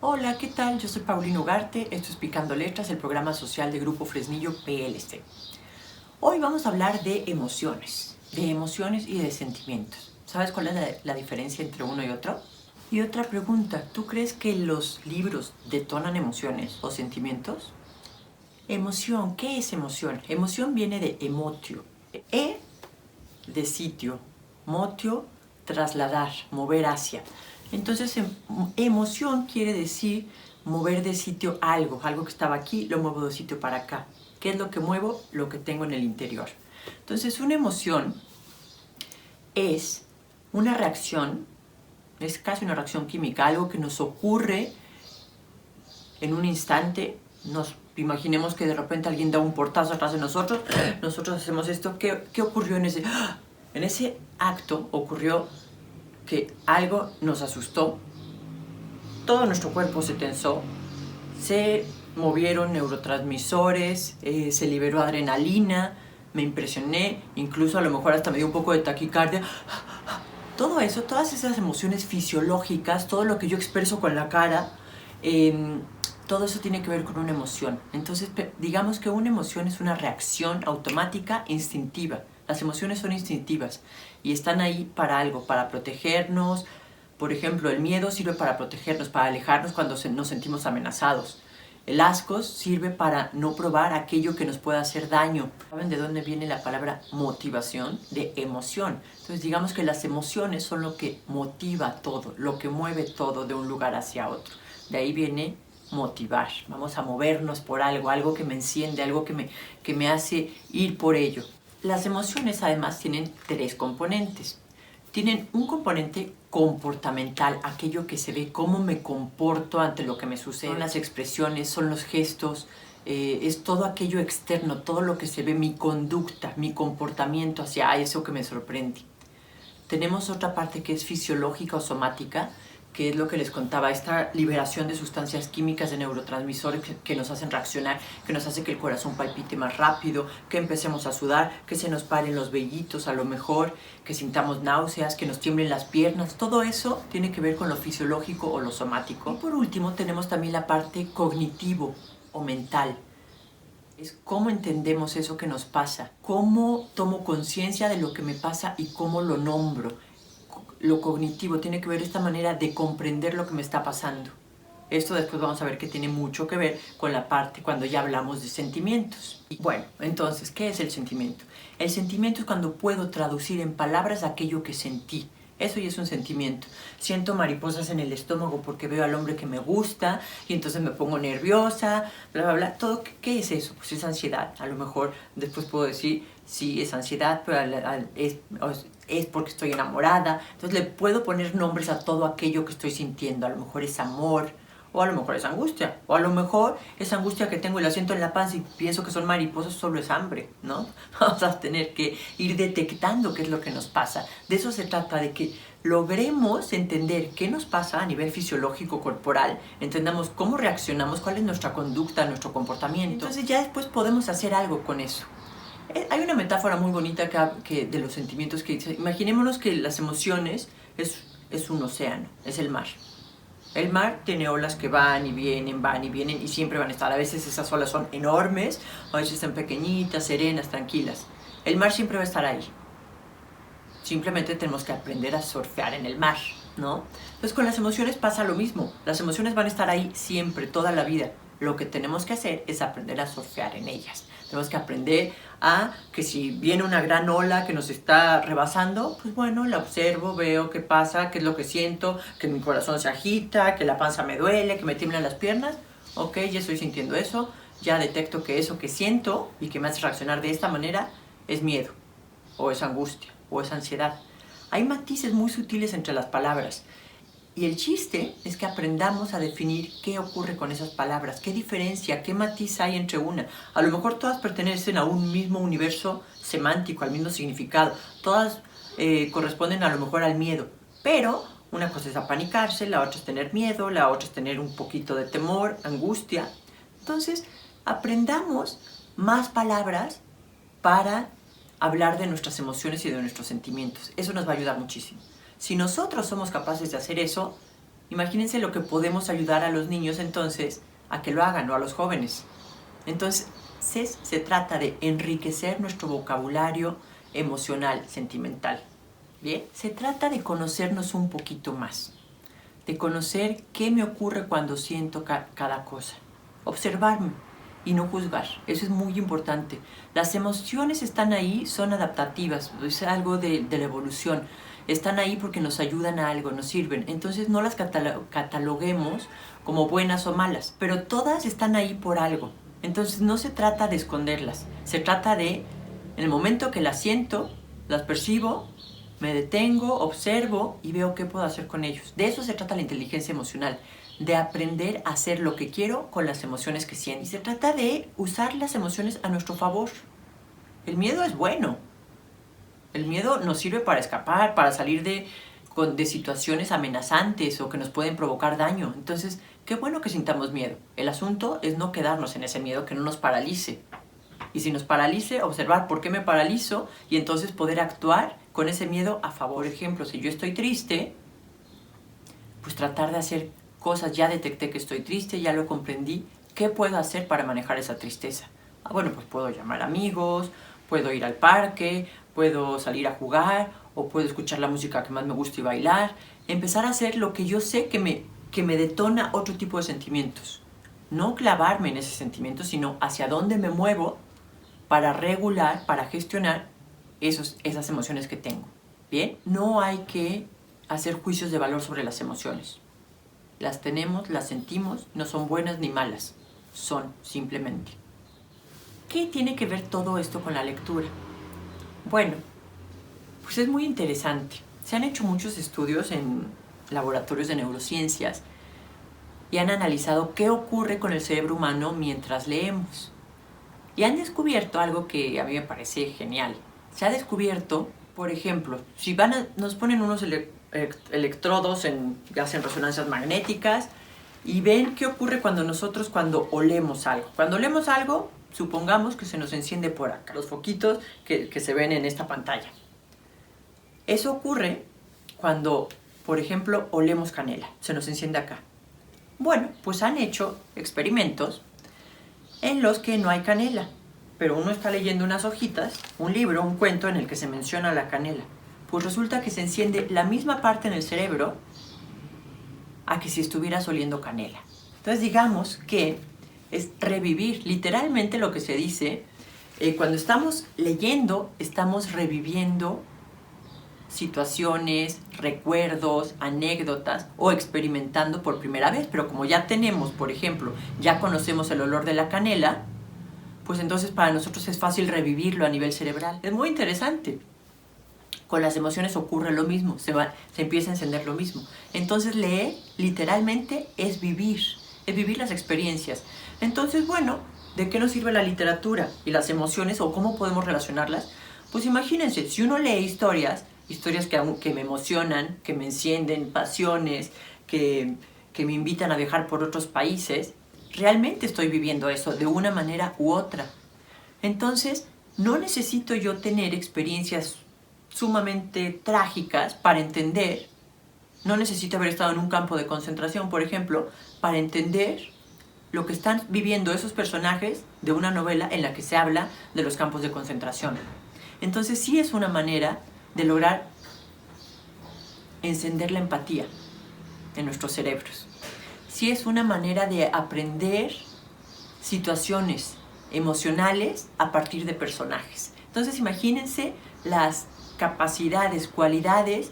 Hola, ¿qué tal? Yo soy Paulina Ugarte, esto es Picando Letras, el programa social de Grupo Fresnillo PLC. Hoy vamos a hablar de emociones y de sentimientos. ¿Sabes cuál es la diferencia entre uno y otro? Y otra pregunta, ¿tú crees que los libros detonan emociones o sentimientos? Emoción, ¿qué es emoción? Emoción viene de emotio. De sitio, motio, trasladar, mover hacia. Entonces, emoción quiere decir mover de sitio algo que estaba aquí, lo muevo de sitio para acá. ¿Qué es lo que muevo? Lo que tengo en el interior. Entonces, una emoción es una reacción, es casi una reacción química, algo que nos ocurre en un instante. Nos imaginemos que de repente alguien da un portazo atrás de nosotros hacemos esto. ¿Qué ocurrió en ese? En ese acto ocurrió que algo nos asustó, todo nuestro cuerpo se tensó, se movieron neurotransmisores, se liberó adrenalina, me impresioné, incluso a lo mejor hasta me dio un poco de taquicardia. Todo eso, todas esas emociones fisiológicas, todo lo que yo expreso con la cara, todo eso tiene que ver con una emoción. Entonces, digamos que una emoción es una reacción automática, instintiva. Las emociones son instintivas y están ahí para algo, para protegernos. Por ejemplo, el miedo sirve para protegernos, para alejarnos cuando nos sentimos amenazados. El asco sirve para no probar aquello que nos pueda hacer daño. ¿Saben de dónde viene la palabra motivación? De emoción. Entonces digamos que las emociones son lo que motiva todo, lo que mueve todo de un lugar hacia otro. De ahí viene motivar. Vamos a movernos por algo que me enciende, algo que me hace ir por ello. Las emociones además tienen tres componentes. Tienen un componente comportamental, aquello que se ve, cómo me comporto ante lo que me sucede. Son las expresiones, son los gestos, es todo aquello externo, todo lo que se ve, mi conducta, mi comportamiento hacia eso que me sorprende. Tenemos otra parte que es fisiológica o somática, que es lo que les contaba, esta liberación de sustancias químicas de neurotransmisores que nos hacen reaccionar, que nos hace que el corazón palpite más rápido, que empecemos a sudar, que se nos paren los vellitos a lo mejor, que sintamos náuseas, que nos tiemblen las piernas. Todo eso tiene que ver con lo fisiológico o lo somático. Y por último tenemos también la parte cognitivo o mental. Es cómo entendemos eso que nos pasa, cómo tomo conciencia de lo que me pasa y cómo lo nombro. Lo cognitivo tiene que ver esta manera de comprender lo que me está pasando. Esto después vamos a ver que tiene mucho que ver con la parte cuando ya hablamos de sentimientos. Y bueno, entonces, ¿qué es el sentimiento? El sentimiento es cuando puedo traducir en palabras aquello que sentí. Eso ya es un sentimiento. Siento mariposas en el estómago porque veo al hombre que me gusta y entonces me pongo nerviosa, bla, bla, bla. Todo, ¿qué es eso? Pues es ansiedad. A lo mejor después puedo decir, sí, es ansiedad, pero es porque estoy enamorada. Entonces le puedo poner nombres a todo aquello que estoy sintiendo. A lo mejor es amor, o a lo mejor es angustia, o a lo mejor esa angustia que tengo y la siento en la panza y pienso que son mariposas, solo es hambre, ¿no? Vamos a tener que ir detectando qué es lo que nos pasa. De eso se trata, de que logremos entender qué nos pasa a nivel fisiológico corporal, entendamos cómo reaccionamos, cuál es nuestra conducta, nuestro comportamiento. Entonces ya después podemos hacer algo con eso. Hay una metáfora muy bonita que de los sentimientos que dice, imaginémonos que las emociones es un océano, es el mar. El mar tiene olas que van y vienen y siempre van a estar. A veces esas olas son enormes, a veces están pequeñitas, serenas, tranquilas. El mar siempre va a estar ahí. Simplemente tenemos que aprender a surfear en el mar, ¿no? Entonces con las emociones pasa lo mismo. Las emociones van a estar ahí siempre, toda la vida. Lo que tenemos que hacer es aprender a surfear en ellas. Tenemos que aprender a que si viene una gran ola que nos está rebasando, pues bueno, la observo, veo qué pasa, qué es lo que siento, que mi corazón se agita, que la panza me duele, que me tiemblan las piernas. Ok, ya estoy sintiendo eso, ya detecto que eso que siento y que me hace reaccionar de esta manera es miedo, o es angustia, o es ansiedad. Hay matices muy sutiles entre las palabras. Y el chiste es que aprendamos a definir qué ocurre con esas palabras, qué diferencia, qué matiz hay entre una. A lo mejor todas pertenecen a un mismo universo semántico, al mismo significado. Todas corresponden a lo mejor al miedo. Pero una cosa es apanicarse, la otra es tener miedo, la otra es tener un poquito de temor, angustia. Entonces, aprendamos más palabras para hablar de nuestras emociones y de nuestros sentimientos. Eso nos va a ayudar muchísimo. Si nosotros somos capaces de hacer eso, Imagínense lo que podemos ayudar a los niños entonces a que lo hagan, o a los jóvenes. Entonces, se trata de enriquecer nuestro vocabulario emocional, sentimental. ¿Bien? Se trata de conocernos un poquito más, de conocer qué me ocurre cuando siento cada cosa. Observarme y no juzgar. Eso es muy importante. Las emociones están ahí, son adaptativas, es algo de la evolución. Están ahí porque nos ayudan a algo, nos sirven. Entonces no las cataloguemos como buenas o malas, pero todas están ahí por algo. Entonces no se trata de esconderlas, se trata de, en el momento que las siento, las percibo, me detengo, observo y veo qué puedo hacer con ellos. De eso se trata la inteligencia emocional, de aprender a hacer lo que quiero con las emociones que siento. Y se trata de usar las emociones a nuestro favor. El miedo es bueno. El miedo nos sirve para escapar, para salir de situaciones amenazantes o que nos pueden provocar daño. Entonces, qué bueno que sintamos miedo. El asunto es no quedarnos en ese miedo, que no nos paralice. Y si nos paralice, observar por qué me paralizo y entonces poder actuar con ese miedo a favor. Por ejemplo, si yo estoy triste, pues tratar de hacer cosas. Ya detecté que estoy triste, ya lo comprendí. ¿Qué puedo hacer para manejar esa tristeza? Bueno, pues puedo llamar amigos, puedo ir al parque, puedo salir a jugar o puedo escuchar la música que más me gusta y bailar. Empezar a hacer lo que yo sé que me detona otro tipo de sentimientos. No clavarme en ese sentimiento, sino hacia dónde me muevo para regular, para gestionar esas emociones que tengo. ¿Bien? No hay que hacer juicios de valor sobre las emociones. Las tenemos, las sentimos, no son buenas ni malas. Son, simplemente. ¿Qué tiene que ver todo esto con la lectura? Bueno, pues es muy interesante. Se han hecho muchos estudios en laboratorios de neurociencias y han analizado qué ocurre con el cerebro humano mientras leemos. Y han descubierto algo que a mí me parece genial. Se ha descubierto, por ejemplo, si nos ponen unos electrodos ya sea en resonancias magnéticas y ven qué ocurre cuando olemos algo. Cuando olemos algo, supongamos que se nos enciende por acá, los foquitos que se ven en esta pantalla. Eso ocurre cuando, por ejemplo, olemos canela, se nos enciende acá. Bueno, pues han hecho experimentos en los que no hay canela, pero uno está leyendo unas hojitas, un libro, un cuento en el que se menciona la canela. Pues resulta que se enciende la misma parte en el cerebro a que si estuvieras oliendo canela. Entonces digamos que es revivir, literalmente lo que se dice, cuando estamos leyendo, estamos reviviendo situaciones, recuerdos, anécdotas o experimentando por primera vez. Pero como ya tenemos, por ejemplo, ya conocemos el olor de la canela, pues entonces para nosotros es fácil revivirlo a nivel cerebral. Es muy interesante. Con las emociones ocurre lo mismo, se empieza a encender lo mismo. Entonces leer literalmente es vivir las experiencias. Entonces, bueno, ¿de qué nos sirve la literatura y las emociones o cómo podemos relacionarlas? Pues imagínense, si uno lee historias que me emocionan, que me encienden pasiones, que me invitan a viajar por otros países, realmente estoy viviendo eso de una manera u otra. Entonces, no necesito yo tener experiencias sumamente trágicas para entender, no necesito haber estado en un campo de concentración, por ejemplo, para entender lo que están viviendo esos personajes de una novela en la que se habla de los campos de concentración. Entonces sí es una manera de lograr encender la empatía en nuestros cerebros. Sí es una manera de aprender situaciones emocionales a partir de personajes. Entonces imagínense las capacidades, cualidades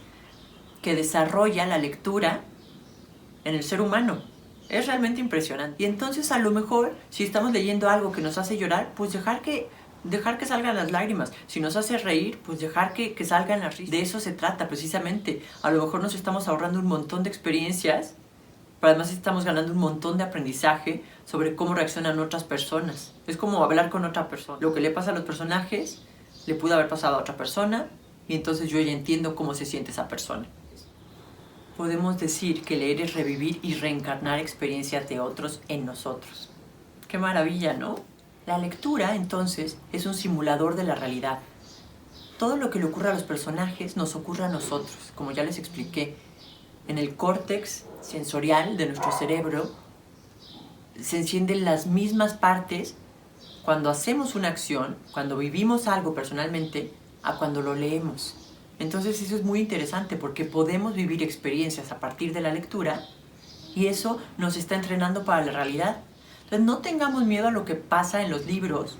que desarrolla la lectura en el ser humano. Es realmente impresionante. Y entonces a lo mejor si estamos leyendo algo que nos hace llorar, pues dejar que salgan las lágrimas. Si nos hace reír, pues dejar que salgan las risas. De eso se trata precisamente. A lo mejor nos estamos ahorrando un montón de experiencias, pero además estamos ganando un montón de aprendizaje sobre cómo reaccionan otras personas. Es como hablar con otra persona. Lo que le pasa a los personajes le pudo haber pasado a otra persona y entonces yo ya entiendo cómo se siente esa persona. Podemos decir que leer es revivir y reencarnar experiencias de otros en nosotros. ¡Qué maravilla!, ¿no? La lectura, entonces, es un simulador de la realidad. Todo lo que le ocurre a los personajes nos ocurre a nosotros, como ya les expliqué, en el córtex sensorial de nuestro cerebro se encienden las mismas partes cuando hacemos una acción, cuando vivimos algo personalmente, a cuando lo leemos. Entonces eso es muy interesante porque podemos vivir experiencias a partir de la lectura y eso nos está entrenando para la realidad. Entonces no tengamos miedo a lo que pasa en los libros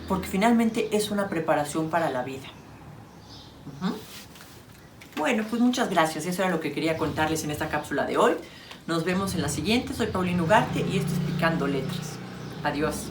porque finalmente es una preparación para la vida. Bueno, pues muchas gracias. Eso era lo que quería contarles en esta cápsula de hoy. Nos vemos en la siguiente. Soy Paulina Ugarte y esto es Picando Letras. Adiós.